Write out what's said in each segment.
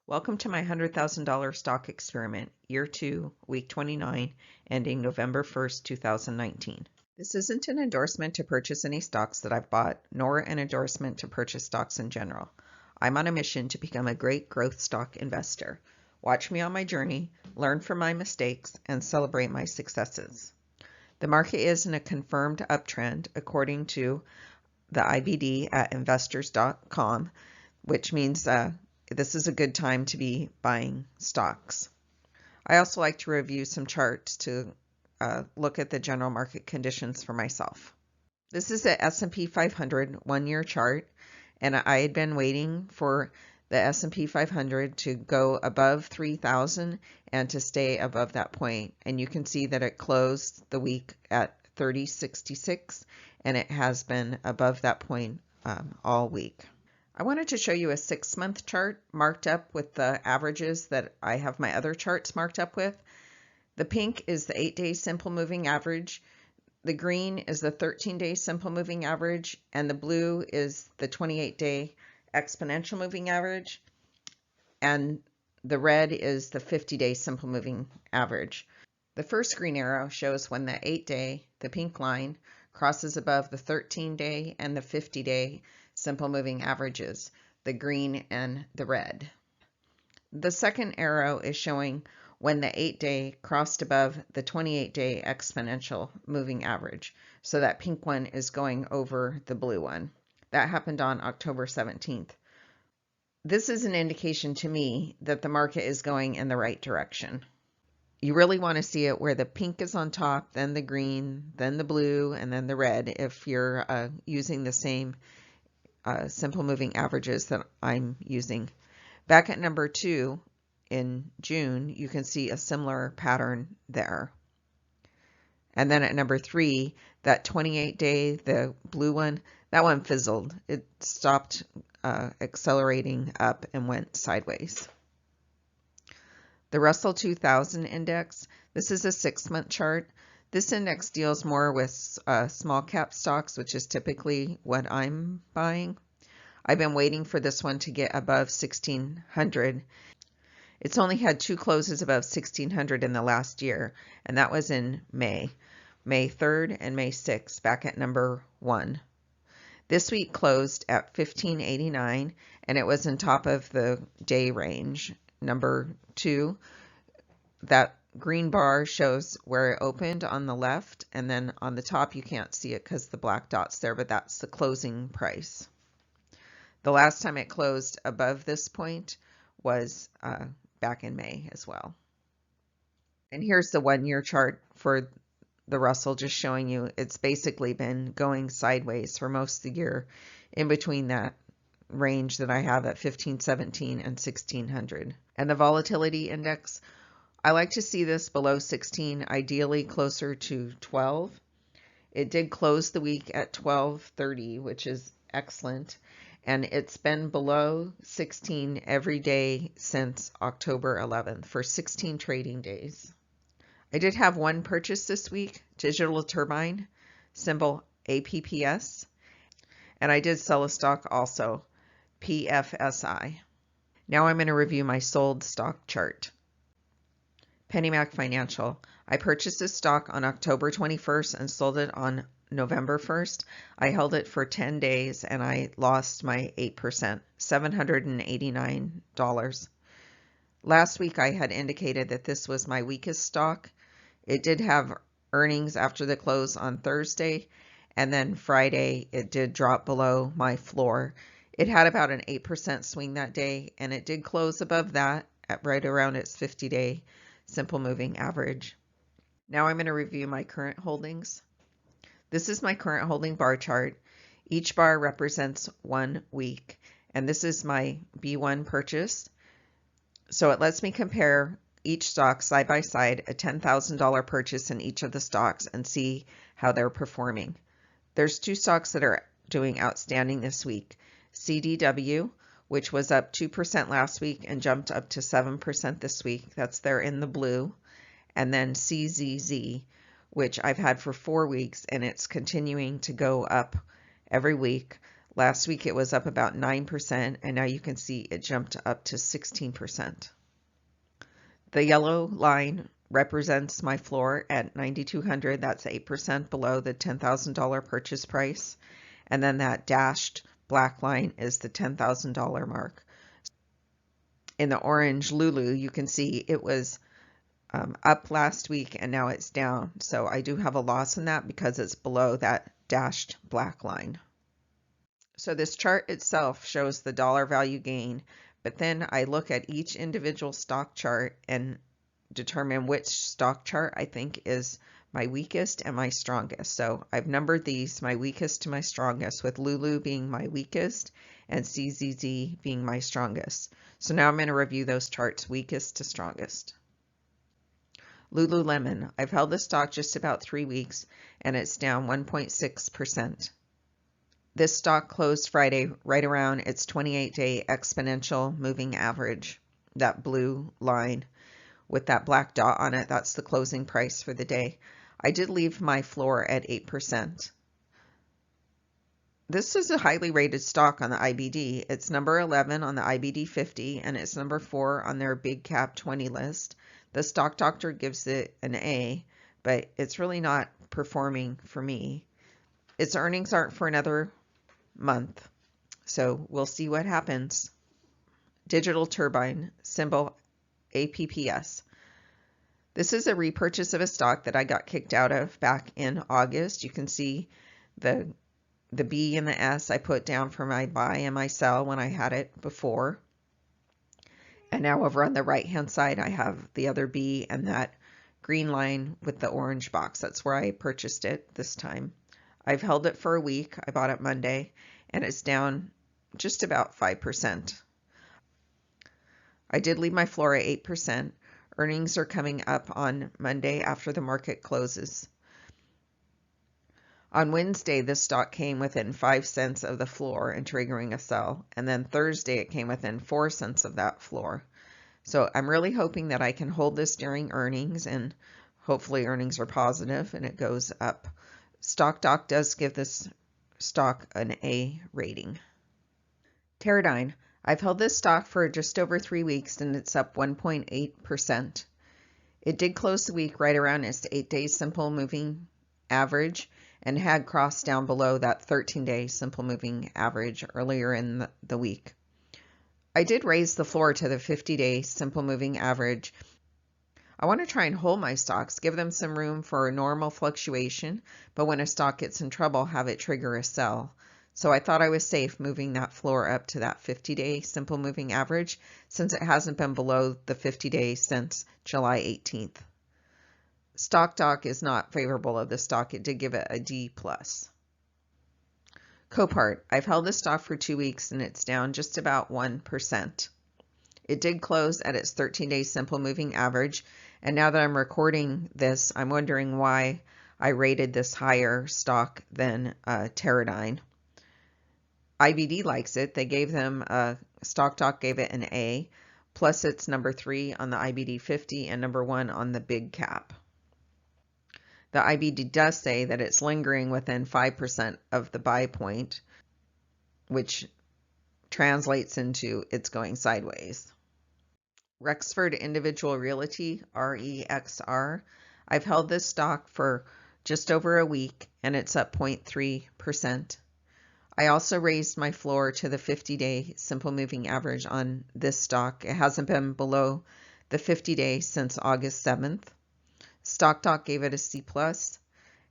Welcome to my $100,000 stock experiment, year 2, week 29, ending November 1st, 2019. This isn't an endorsement to purchase any stocks that I've bought, nor an endorsement to purchase stocks in general. I'm on a mission to become a great growth stock investor. Watch me on my journey, learn from my mistakes, and celebrate my successes. The market is in a confirmed uptrend according to the IBD at investors.com, which means this is a good time to be buying stocks. I also like to review some charts to look at the general market conditions for myself. This is a S&P 500 one-year chart, and I had been waiting for the S&P 500 to go above 3,000 and to stay above that point. And you can see that it closed the week at 30.66, and it has been above that point all week. I wanted to show you a 6-month chart marked up with the averages that I have my other charts marked up with. The pink is the 8-day simple moving average, the green is the 13-day simple moving average, and the blue is the 28-day exponential moving average, and the red is the 50-day simple moving average. The first green arrow shows when the 8-day, the pink line, crosses above the 13-day and the 50-day simple moving averages, the green and the red. The second arrow is showing when the 8-day crossed above the 28-day exponential moving average. So that pink one is going over the blue one. That happened on October 17th. This is an indication to me that the market is going in the right direction. You really want to see it where the pink is on top, then the green, then the blue, and then the red if you're using the same simple moving averages that I'm using. Back at number 2 in June, you can see a similar pattern there. And then at number 3, that 28-day, the blue one, that one fizzled. It stopped accelerating up and went sideways. The Russell 2000 index, this is a 6-month chart. This index deals more with small cap stocks, which is typically what I'm buying. I've been waiting for this one to get above 1600. It's only had 2 closes above 1600 in the last year, and that was in May 3rd and May 6th, back at number 1. This week closed at 1589, and it was on top of the day range. Number 2, that green bar shows where it opened on the left, and then on the top you can't see it because the black dot's there, but that's the closing price. The last time it closed above this point was back in May as well. And here's the 1-year chart for the Russell, just showing you it's basically been going sideways for most of the year in between that range that I have at 1517 and 1600. And the volatility index, I like to see this below 16, ideally closer to 12. It did close the week at 1230, which is excellent. And it's been below 16 every day since October 11th for 16 trading days. I did have one purchase this week, Digital Turbine, symbol APPS. And I did sell a stock also, PFSI. Now I'm going to review my sold stock chart. PennyMac Financial. I purchased this stock on October 21st and sold it on November 1st. I held it for 10 days and I lost my 8%, $789. Last week I had indicated that this was my weakest stock. It did have earnings after the close on Thursday, and then Friday it did drop below my floor. It had about an 8% swing that day, and it did close above that at right around its 50-day simple moving average. Now I'm going to review my current holdings. This is my current holding bar chart. Each bar represents 1 week, and this is my B1 purchase. So it lets me compare each stock side by side, a $10,000 purchase in each of the stocks, and see how they're performing. There's 2 stocks that are doing outstanding this week. CDW, which was up 2% last week and jumped up to 7% this week. That's there in the blue. And then CZZ, which I've had for 4 weeks, and it's continuing to go up every week. Last week it was up about 9%, and now you can see it jumped up to 16%. The yellow line represents my floor at 9,200. That's 8% below the $10,000 purchase price. And then that dashed black line is the $10,000 mark. In the orange Lulu, you can see it was up last week and now it's down. So I do have a loss in that because it's below that dashed black line. So this chart itself shows the dollar value gain, but then I look at each individual stock chart and determine which stock chart I think is my weakest and my strongest. So I've numbered these, my weakest to my strongest, with Lulu being my weakest and CZZ being my strongest. So now I'm going to review those charts, weakest to strongest. Lululemon, I've held this stock just about 3 weeks and it's down 1.6%. This stock closed Friday right around its 28-day exponential moving average, that blue line with that black dot on it. That's the closing price for the day. I did leave my floor at 8%. This is a highly rated stock on the IBD. It's number 11 on the IBD 50 and it's number 4 on their big cap 20 list. The Stock Doctor gives it an A, but it's really not performing for me. Its earnings aren't for another month, so we'll see what happens. Digital Turbine, symbol APPS. This is a repurchase of a stock that I got kicked out of back in August. You can see the B and the S I put down for my buy and my sell when I had it before. And now over on the right hand side I have the other B and that green line with the orange box. That's where I purchased it this time. I've held it for a week. I bought it Monday and it's down just about 5%. I did leave my floor at 8%. Earnings are coming up on Monday after the market closes. On Wednesday, this stock came within 5 cents of the floor and triggering a sell. And then Thursday, it came within 4 cents of that floor. So I'm really hoping that I can hold this during earnings, and hopefully earnings are positive and it goes up. Stock Doc does give this stock an A rating. Teradyne. I've held this stock for just over 3 weeks and it's up 1.8%. It did close the week right around its 8-day simple moving average and had crossed down below that 13-day simple moving average earlier in the week. I did raise the floor to the 50-day simple moving average. I want to try and hold my stocks, give them some room for a normal fluctuation, but when a stock gets in trouble, have it trigger a sell. So I thought I was safe moving that floor up to that 50-day simple moving average since it hasn't been below the 50-day since July 18th. Stock Doc is not favorable of the stock. It did give it a D+. Copart. I've held this stock for 2 weeks and it's down just about 1%. It did close at its 13-day simple moving average, and now that I'm recording this, I'm wondering why I rated this higher stock than Teradyne. IBD likes it. They gave them Stock Doc gave it an A, plus it's number 3 on the IBD 50 and number 1 on the big cap. The IBD does say that it's lingering within 5% of the buy point, which translates into it's going sideways. Rexford Individual Realty, REXR. I've held this stock for just over a week and it's up 0.3%. I also raised my floor to the 50-day simple moving average on this stock. It hasn't been below the 50-day since August 7th. Stock Doc gave it a C+,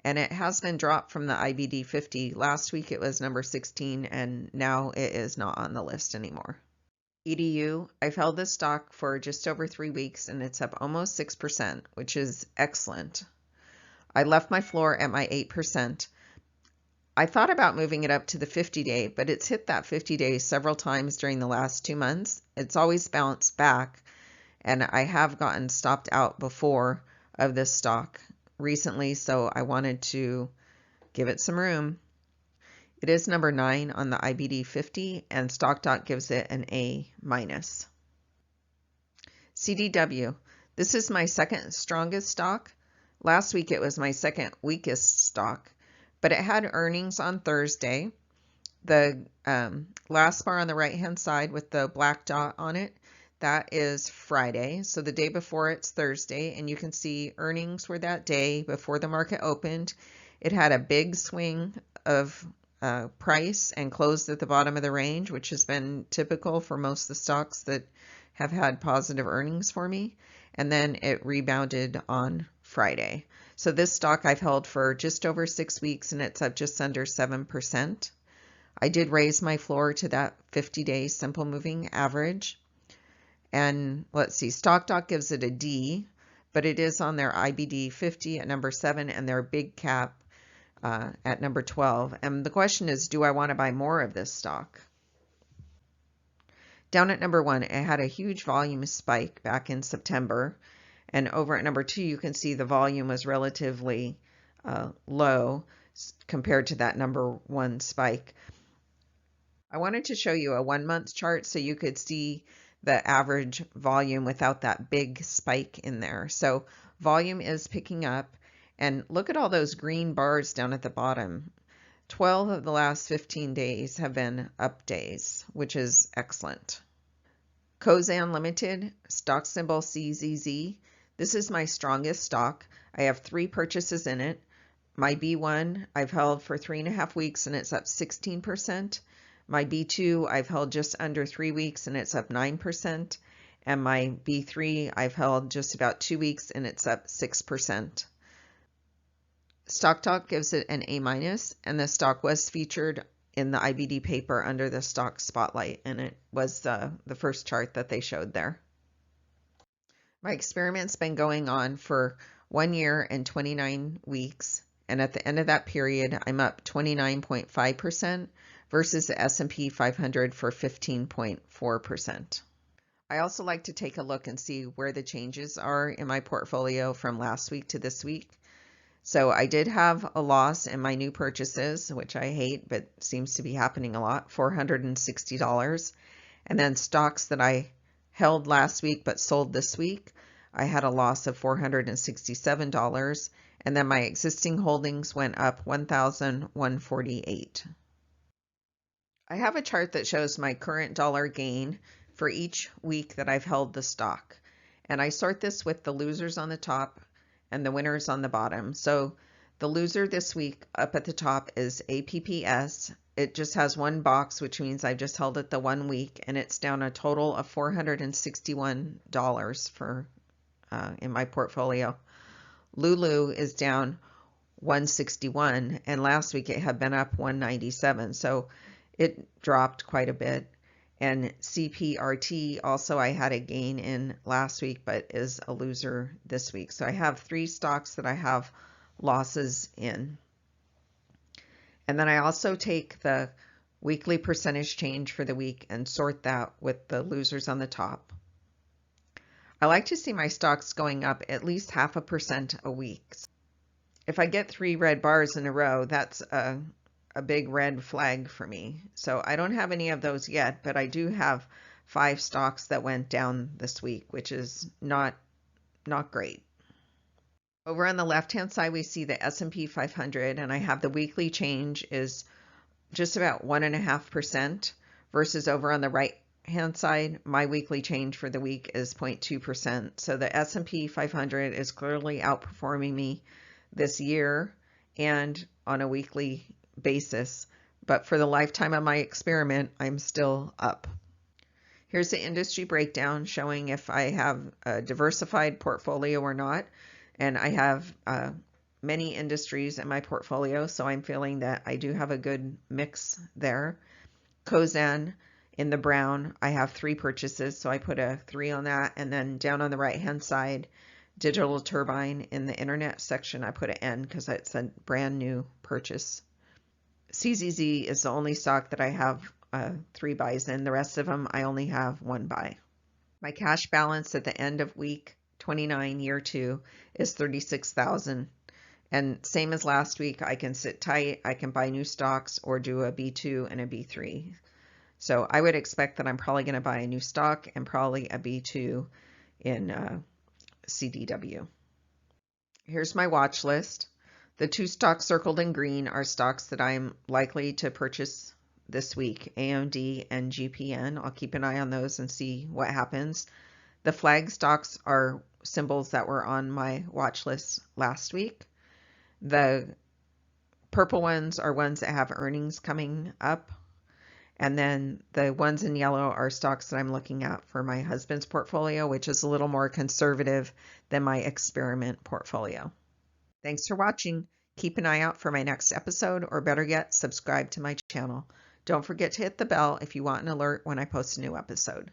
and it has been dropped from the IBD 50. Last week it was number 16, and now it is not on the list anymore. EDU, I've held this stock for just over 3 weeks, and it's up almost 6%, which is excellent. I left my floor at my 8%. I thought about moving it up to the 50-day, but it's hit that 50 days several times during the last 2 months. It's always bounced back, and I have gotten stopped out before of this stock recently, so I wanted to give it some room. It is number 9 on the IBD 50, and Stock Doc gives it an A-. CDW. This is my second strongest stock. Last week it was my second weakest stock, but it had earnings on Thursday. The last bar on the right hand side with the black dot on it, that is Friday. So the day before it's Thursday, and you can see earnings were that day before the market opened. It had a big swing of price and closed at the bottom of the range, which has been typical for most of the stocks that have had positive earnings for me. And then it rebounded on Friday. So this stock I've held for just over 6 weeks, and it's up just under 7%. I did raise my floor to that 50-day simple moving average. And let's see, StockDoc gives it a D, but it is on their IBD 50 at number 7 and their big cap at number 12. And the question is, do I want to buy more of this stock? Down at number 1, it had a huge volume spike back in September. And over at number 2, you can see the volume was relatively low compared to that number 1 spike. I wanted to show you a 1-month chart so you could see the average volume without that big spike in there. So volume is picking up, and look at all those green bars down at the bottom. 12 of the last 15 days have been up days, which is excellent. Cosan Limited, stock symbol CZZ. This is my strongest stock. I have 3 purchases in it. My B1 I've held for 3.5 weeks and it's up 16%. My B2 I've held just under 3 weeks and it's up 9%. And my B3 I've held just about 2 weeks and it's up 6%. StockTalk gives it an A-, and the stock was featured in the IBD paper under the stock spotlight, and it was the first chart that they showed there. My experiment's been going on for 1 year and 29 weeks, and at the end of that period, I'm up 29.5% versus the S&P 500 for 15.4%. I also like to take a look and see where the changes are in my portfolio from last week to this week. So I did have a loss in my new purchases, which I hate, but seems to be happening a lot, $460. And then stocks that I held last week but sold this week, I had a loss of $467. And then my existing holdings went up $1,148. I have a chart that shows my current dollar gain for each week that I've held the stock. And I sort this with the losers on the top and the winners on the bottom. So the loser this week up at the top is APPS. It just has 1 box, which means I've just held it the 1 week, and it's down a total of $461 for in my portfolio. Lulu is down 161, and last week it had been up 197, so it dropped quite a bit. And CPRT also I had a gain in last week, but is a loser this week. So I have 3 stocks that I have losses in. And then I also take the weekly percentage change for the week and sort that with the losers on the top. I like to see my stocks going up at least 0.5% a week. If I get 3 red bars in a row, that's a big red flag for me. So I don't have any of those yet, but I do have 5 stocks that went down this week, which is not great. Over on the left-hand side, we see the S&P 500, and I have the weekly change is just about 1.5% versus over on the right-hand side, my weekly change for the week is 0.2%. So the S&P 500 is clearly outperforming me this year and on a weekly basis, but for the lifetime of my experiment, I'm still up. Here's the industry breakdown showing if I have a diversified portfolio or not, and I have many industries in my portfolio, so I'm feeling that I do have a good mix there. Cosan in the brown, I have 3 purchases, so I put a 3 on that, and then down on the right hand side, Digital Turbine in the internet section, I put an N because it's a brand new purchase. CZZ is the only stock that I have 3 buys in. The rest of them, I only have 1 buy. My cash balance at the end of week 29, year 2, is $36,000. And same as last week, I can sit tight, I can buy new stocks or do a B2 and a B3. So I would expect that I'm probably going to buy a new stock and probably a B2 in CDW. Here's my watch list. The 2 stocks circled in green are stocks that I'm likely to purchase this week, AMD and GPN. I'll keep an eye on those and see what happens. The flag stocks are symbols that were on my watch list last week. The purple ones are ones that have earnings coming up. And then the ones in yellow are stocks that I'm looking at for my husband's portfolio, which is a little more conservative than my experiment portfolio. Thanks for watching. Keep an eye out for my next episode, or better yet, subscribe to my channel. Don't forget to hit the bell if you want an alert when I post a new episode.